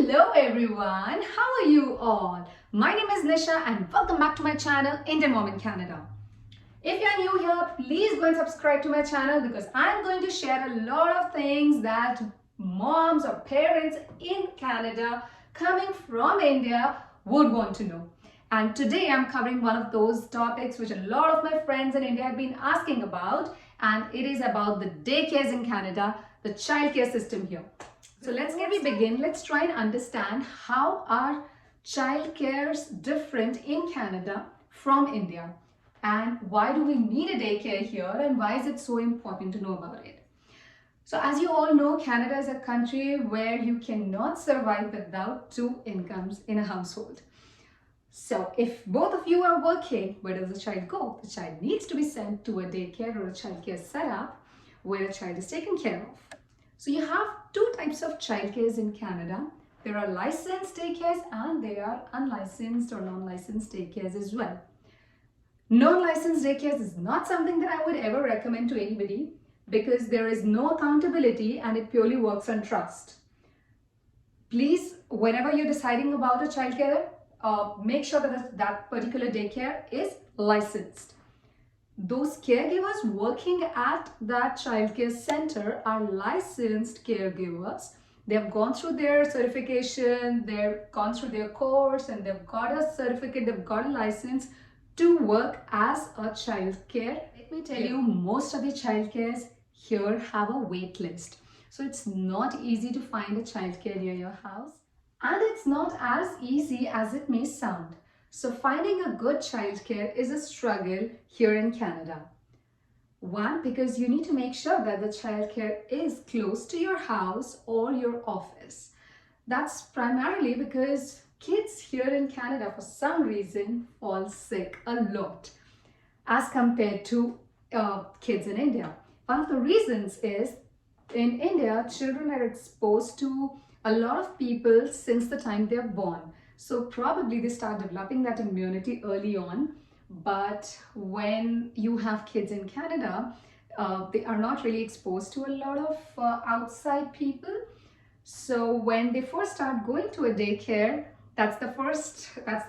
Hello everyone, how are you all? My name is Nisha and welcome back to my channel Indian Mom in Canada. If you are new here, please go and subscribe to my channel because I'm going to share a lot of things that moms or parents in Canada coming from India would want to know. And today I'm covering one of those topics which a lot of my friends in India have been asking about, and it is about the daycares in Canada, the childcare system here. So let's begin. Let's try and understand how are childcares different in Canada from India, and why do we need a daycare here, and why is it so important to know about it. So as you all know, Canada is a country where you cannot survive without two incomes in a household. So if both of you are working, where does the child go? The child needs to be sent to a daycare or a childcare setup where the child is taken care of. So you have two types of childcares in Canada. There are licensed daycares and there are unlicensed or non-licensed daycares as well. Non-licensed daycares is not something that I would ever recommend to anybody because there is no accountability and it purely works on trust. Please, whenever you're deciding about a childcare, make sure that that particular daycare is licensed. Those caregivers working at that childcare center are licensed caregivers. They've gone through their certification, they've gone through their course, and they've got a certificate, they've got a license to work as a childcare. Let me tell you, most of the childcares here have a wait list. So it's not easy to find a childcare near your house. And it's not as easy as it may sound. So finding a good childcare is a struggle here in Canada. One, because you need to make sure that the childcare is close to your house or your office. That's primarily because kids here in Canada, for some reason, fall sick a lot as compared to kids in India. One of the reasons is in India, children are exposed to a lot of people since the time they're born. So probably they start developing that immunity early on. But when you have kids in Canada, they are not really exposed to a lot of outside people. So when they first start going to a daycare, that's their first step. That's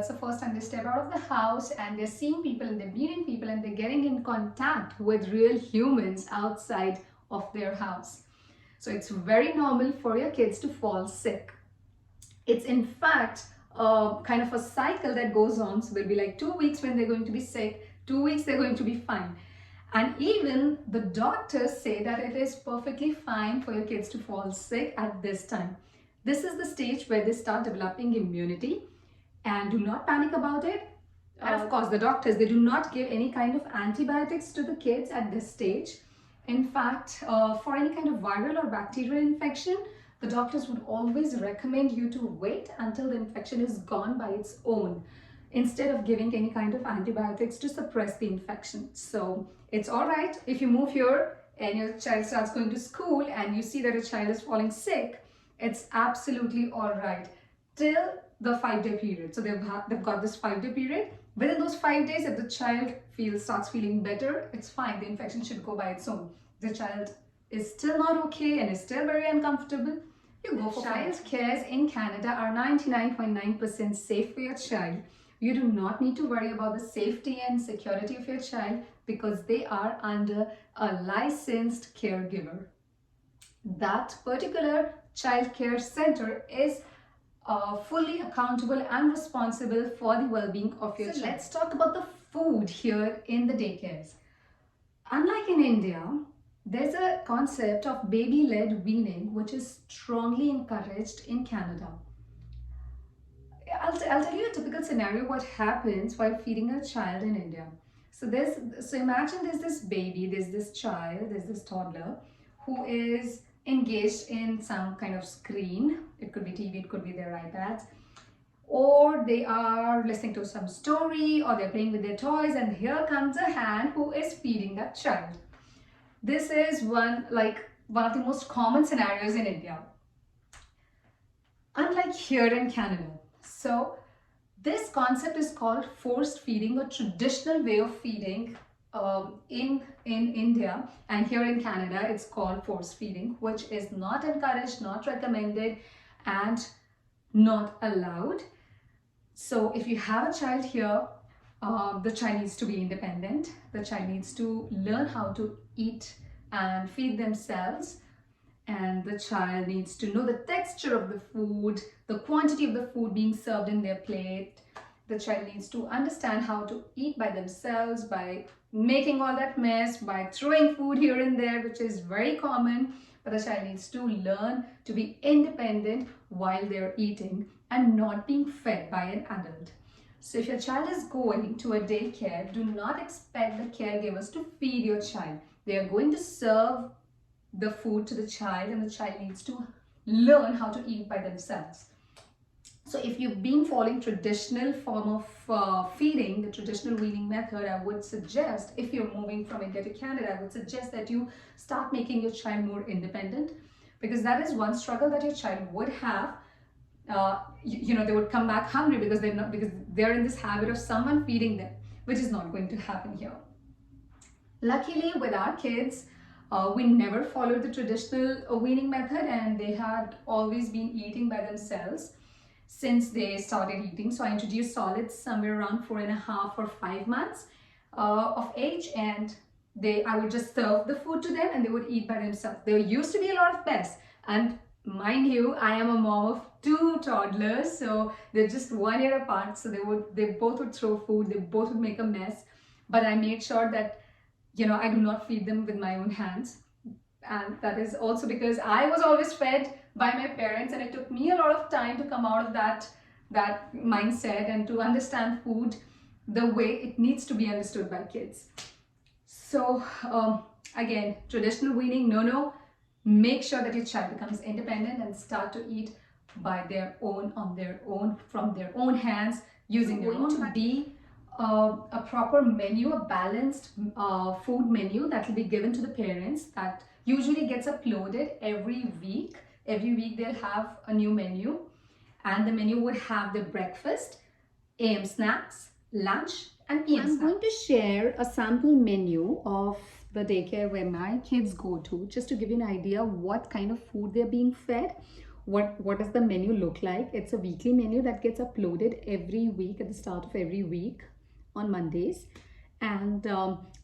the first time they step out of the house and they're seeing people and they're meeting people and they're getting in contact with real humans outside of their house. So it's very normal for your kids to fall sick. It's in fact kind of a cycle that goes on. So there'll be like 2 weeks when they're going to be sick, 2 weeks they're going to be fine. And even the doctors say that it is perfectly fine for your kids to fall sick at this time. This is the stage where they start developing immunity, and do not panic about it. And of course, the doctors, they do not give any kind of antibiotics to the kids at this stage. In fact, for any kind of viral or bacterial infection, the doctors would always recommend you to wait until the infection is gone by its own, instead of giving any kind of antibiotics to suppress the infection. So it's all right if you move here and your child starts going to school and you see that a child is falling sick. It's absolutely all right till the 5-day period. So they've got this 5-day period. Within those 5 days, if the child starts feeling better, it's fine. The infection should go by its own. The child is still not okay and is still very uncomfortable, you go for child cares in Canada are 99.9% safe for your child. You do not need to worry about the safety and security of your child because they are under a licensed caregiver. That particular child care center is fully accountable and responsible for the well-being of your child. Let's talk about the food here in the daycares. Unlike in India, there's a concept of baby-led weaning which is strongly encouraged in Canada. I'll tell you a typical scenario what happens while feeding a child in India. So imagine there's this baby, there's this child, there's this toddler who is engaged in some kind of screen. It could be TV, it could be their iPads, or they are listening to some story, or they're playing with their toys, and here comes a hand who is feeding that child. This is one of the most common scenarios in India, unlike here in Canada. So this concept is called forced feeding, or traditional way of feeding in India, and here in Canada it's called force feeding, which is not encouraged, not recommended, and not allowed. So if you have a child here, the child needs to be independent. The child needs to learn how to eat and feed themselves. And the child needs to know the texture of the food, the quantity of the food being served in their plate. The child needs to understand how to eat by themselves, by making all that mess, by throwing food here and there, which is very common. But the child needs to learn to be independent while they're eating and not being fed by an adult. So if your child is going to a daycare, do not expect the caregivers to feed your child. They are going to serve the food to the child, and the child needs to learn how to eat by themselves. So if you've been following traditional form of feeding, the traditional weaning method, I would suggest, if you're moving from India to Canada, I would suggest that you start making your child more independent, because that is one struggle that your child would have. They would come back hungry because they're in this habit of someone feeding them, which is not going to happen here. Luckily, with our kids, we never followed the traditional weaning method, and they had always been eating by themselves since they started eating. So I introduced solids somewhere around 4.5 or 5 months of age, and I would just serve the food to them and they would eat by themselves. There used to be a lot of pests, and mind you, I am a mom of 2 toddlers, so they're just 1 year apart. So they both would throw food, they both would make a mess, but I made sure that I do not feed them with my own hands. And that is also because I was always fed by my parents, and it took me a lot of time to come out of that mindset and to understand food the way it needs to be understood by kids. So again, traditional weaning, no. Make sure that your child becomes independent and start to eat by their own, on their own, from their own hands, using their own. To be a proper menu, a balanced food menu that will be given to the parents, that usually gets uploaded every week. Every week they'll have a new menu, and the menu would have the breakfast, AM snacks, lunch, and PM snacks. I'm going to share a sample menu of the daycare where my kids go to, just to give you an idea what kind of food they're being fed. What does the menu look like? It's a weekly menu that gets uploaded every week at the start of every week on Mondays, and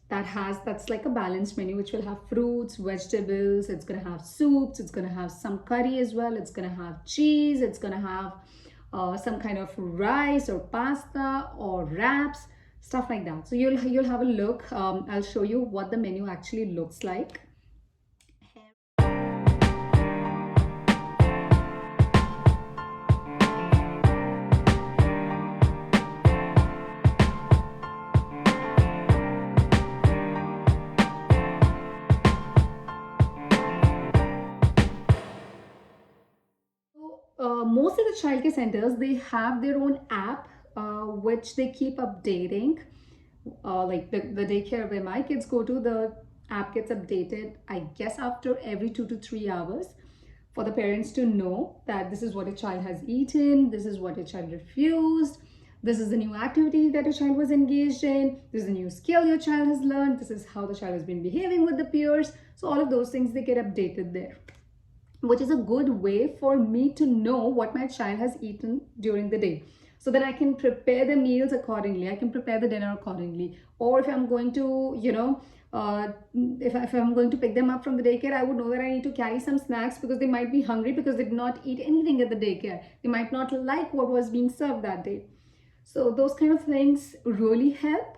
that's like a balanced menu which will have fruits, vegetables, it's going to have soups, it's going to have some curry as well, it's going to have cheese, it's going to have some kind of rice or pasta or wraps, stuff like that. So you'll have a look. I'll show you what the menu actually looks like. Most of the childcare centers, they have their own app which they keep updating. Like the daycare where my kids go to, the app gets updated, I guess, after every 2 to 3 hours, for the parents to know that this is what a child has eaten, this is what a child refused, this is the new activity that a child was engaged in, this is the new skill your child has learned, this is how the child has been behaving with the peers. So all of those things, they get updated there, which is a good way for me to know what my child has eaten during the day, so that I can prepare the meals accordingly, I can prepare the dinner accordingly. Or if I'm going to, if I'm going to pick them up from the daycare, I would know that I need to carry some snacks, because they might be hungry because they did not eat anything at the daycare. They might not like what was being served that day. So those kind of things really help.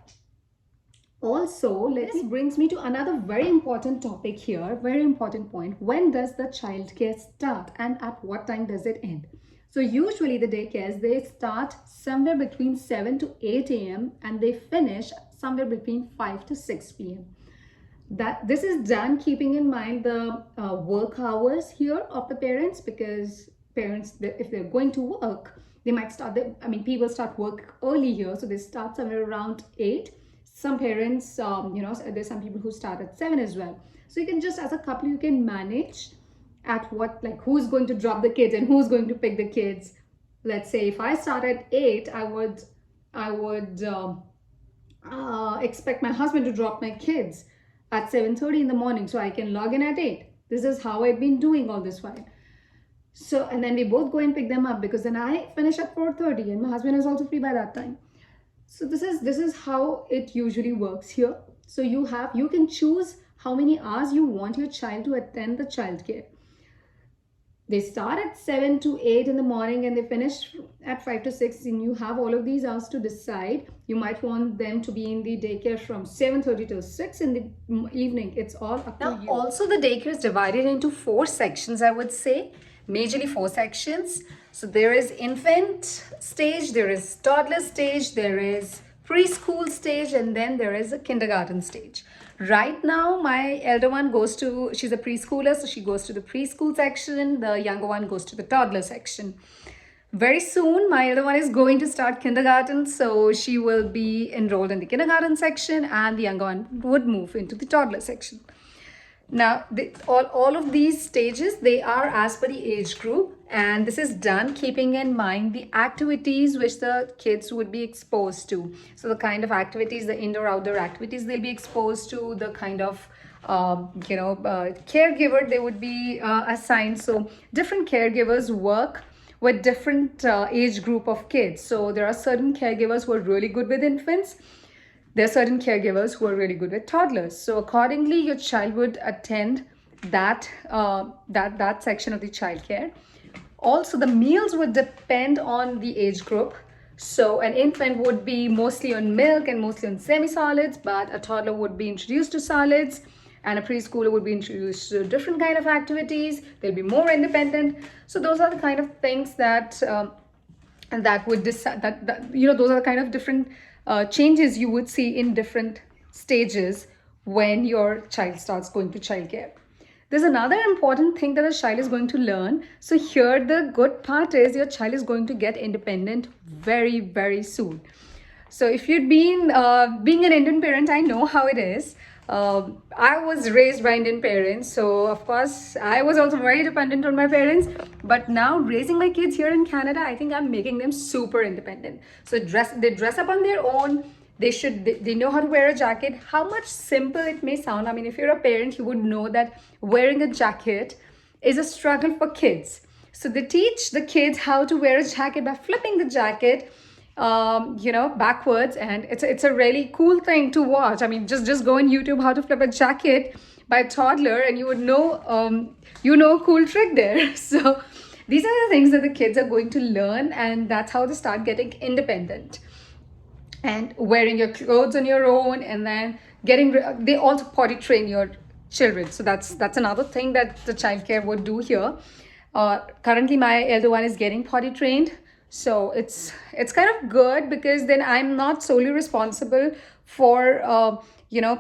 Also, this brings me to another very important topic here, very important point. When does the childcare start and at what time does it end? So usually the daycares, they start somewhere between 7 to 8 a.m. and they finish somewhere between 5 to 6 p.m. This is done keeping in mind the work hours here of the parents, because parents, if they're going to work, they might start, people start work early here, so they start somewhere around 8. Some parents, there's some people who start at 7 as well. So you can just, as a couple, you can manage at what, like who's going to drop the kids and who's going to pick the kids. Let's say if I start at 8, I would expect my husband to drop my kids at 7:30 in the morning, so I can log in at 8. This is how I've been doing all this while. So, and then we both go and pick them up, because then I finish at 4:30 and my husband is also free by that time. So this is how it usually works here. So you can choose how many hours you want your child to attend the childcare. They start at 7 to 8 in the morning and they finish at 5 to 6, and you have all of these hours to decide. You might want them to be in the daycare from 7:30 to 6 in the evening. It's all up to you. Also, the daycare is divided into 4 sections, I would say. Majorly 4 sections. So there is infant stage, there is toddler stage, there is preschool stage, and then there is a kindergarten stage. Right now, my elder one she's a preschooler, so she goes to the preschool section. The younger one goes to the toddler section. Very soon, my elder one is going to start kindergarten, so she will be enrolled in the kindergarten section, and the younger one would move into the toddler section. Now, all of these stages, they are as per the age group, and this is done keeping in mind the activities which the kids would be exposed to. So the kind of activities, the indoor-outdoor activities they'll be exposed to, the kind of caregiver they would be assigned. So different caregivers work with different age group of kids. So there are certain caregivers who are really good with infants. There are certain caregivers who are really good with toddlers. So accordingly, your child would attend that section of the childcare. Also, the meals would depend on the age group. So an infant would be mostly on milk and mostly on semi-solids, but a toddler would be introduced to solids, and a preschooler would be introduced to different kind of activities. They'll be more independent. So those are the kind of things that would decide those are the kind of different changes you would see in different stages when your child starts going to childcare. There's another important thing that a child is going to learn. So here the good part is your child is going to get independent very, very soon. So if you'd been being an Indian parent, I know how it is. I was raised by Indian parents, so of course I was also very dependent on my parents. But now raising my kids here in Canada, I think I'm making them super independent. So they dress up on their own. They know how to wear a jacket. How much simple it may sound. I mean, if you're a parent, you would know that wearing a jacket is a struggle for kids. So they teach the kids how to wear a jacket by flipping the jacket backwards, and it's a really cool thing to watch. I mean, just go on YouTube how to flip a jacket by a toddler, and you would know a cool trick there. So these are the things that the kids are going to learn, and that's how they start getting independent and wearing your clothes on your own. And then they also potty train your children. So that's another thing that the childcare would do here. Currently my elder one is getting potty trained. So it's kind of good, because then I'm not solely responsible for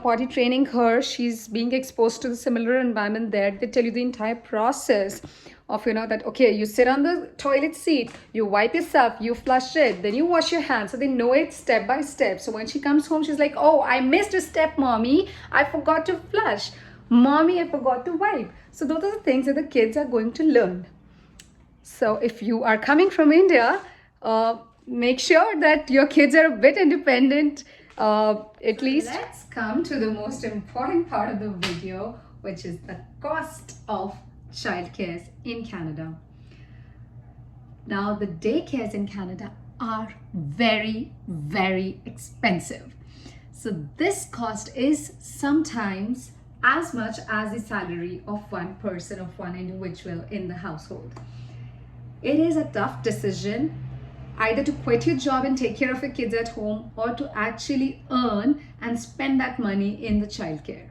potty training her. She's being exposed to the similar environment there. They tell you the entire process of that, okay, you sit on the toilet seat, you wipe yourself, you flush it, then you wash your hands. So they know it step by step. So when she comes home, she's like, oh, I missed a step, mommy, I forgot to flush, mommy, I forgot to wipe. So those are the things that the kids are going to learn. So if you are coming from India, make sure that your kids are a bit independent, at least. Let's come to the most important part of the video, which is the cost of childcare in Canada. Now, the daycares in Canada are very, very expensive. So this cost is sometimes as much as the salary of one person, of one individual in the household. It is a tough decision, either to quit your job and take care of your kids at home, or to actually earn and spend that money in the childcare.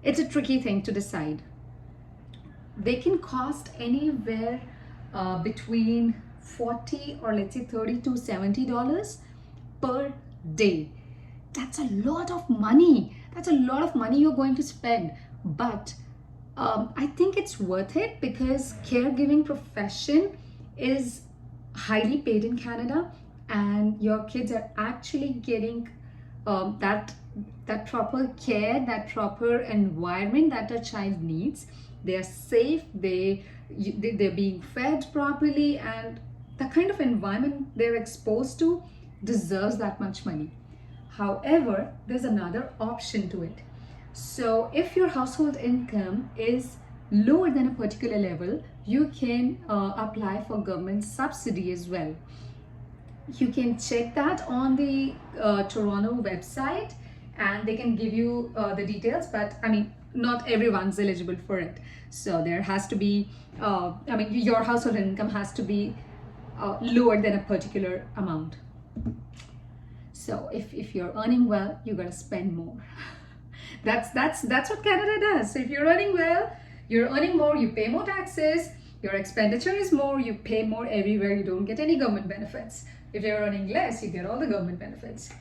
It's a tricky thing to decide. They can cost anywhere between $40 or let's say $30 to $70 per day. That's a lot of money. That's a lot of money you're going to spend. But I think it's worth it, because caregiving profession is highly paid in Canada, and your kids are actually getting that proper care, that proper environment that a child needs. They are safe, they're being fed properly, and the kind of environment they're exposed to deserves that much money. However, there's another option to it. So if your household income is lower than a particular level, you can apply for government subsidy as well. You can check that on the Toronto website, and they can give you the details, but I mean, not everyone's eligible for it. So there has to be, I mean, your household income has to be lower than a particular amount. So if you're earning well, you gotta spend more. That's what Canada does. So if you're earning well, you're earning more, you pay more taxes, your expenditure is more, you pay more everywhere, you don't get any government benefits. If you're earning less, you get all the government benefits.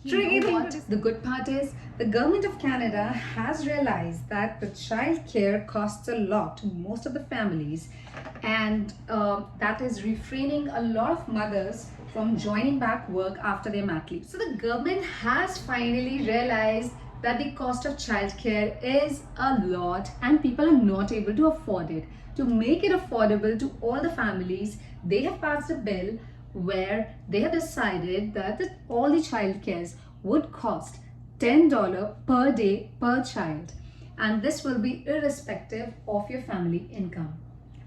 You know what? The good part is the government of Canada has realized that the child care costs a lot to most of the families, and that is refraining a lot of mothers from joining back work after their mat leave. So the government has finally realized that the cost of childcare is a lot and people are not able to afford it. To make it affordable to all the families, they have passed a bill where they have decided that all the childcares would cost $10 per day per child, and this will be irrespective of your family income.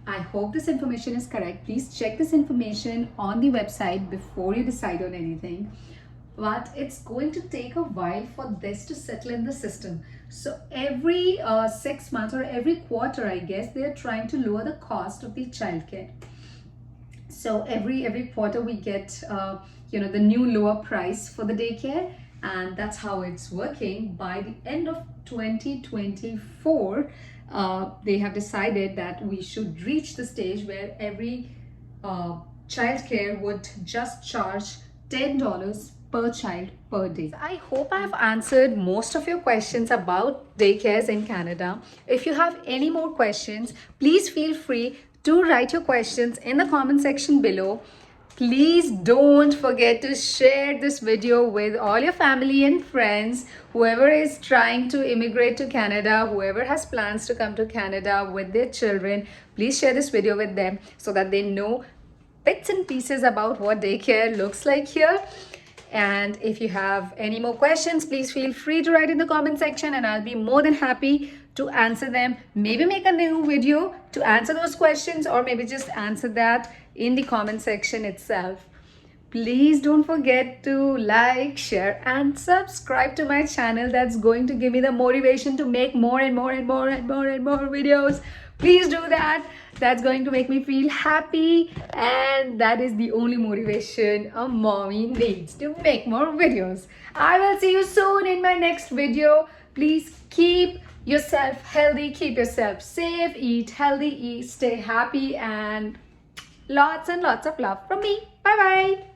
I hope this information is correct. Please check this information on the website before you decide on anything. But it's going to take a while for this to settle in the system. So every 6 months or every quarter, I guess, they're trying to lower the cost of the childcare. So every quarter we get the new lower price for the daycare, and that's how it's working. By the end of 2024, they have decided that we should reach the stage where every childcare would just charge $10 per child per day. I hope I've answered most of your questions about daycares in Canada. If you have any more questions, please feel free to write your questions in the comment section below. Please don't forget to share this video with all your family and friends. Whoever is trying to immigrate to Canada, whoever has plans to come to Canada with their children, please share this video with them so that they know bits and pieces about what daycare looks like here. And if you have any more questions, please feel free to write in the comment section and I'll be more than happy to answer them. Maybe make a new video to answer those questions, or maybe just answer that in the comment section itself. Please don't forget to like, share and subscribe to my channel. That's going to give me the motivation to make more and more and more and more and more videos. Please do that. That's going to make me feel happy, and that is the only motivation a mommy needs to make more videos. I will see you soon in my next video. Please keep yourself healthy, keep yourself safe, eat healthy, stay happy, and lots of love from me. Bye bye.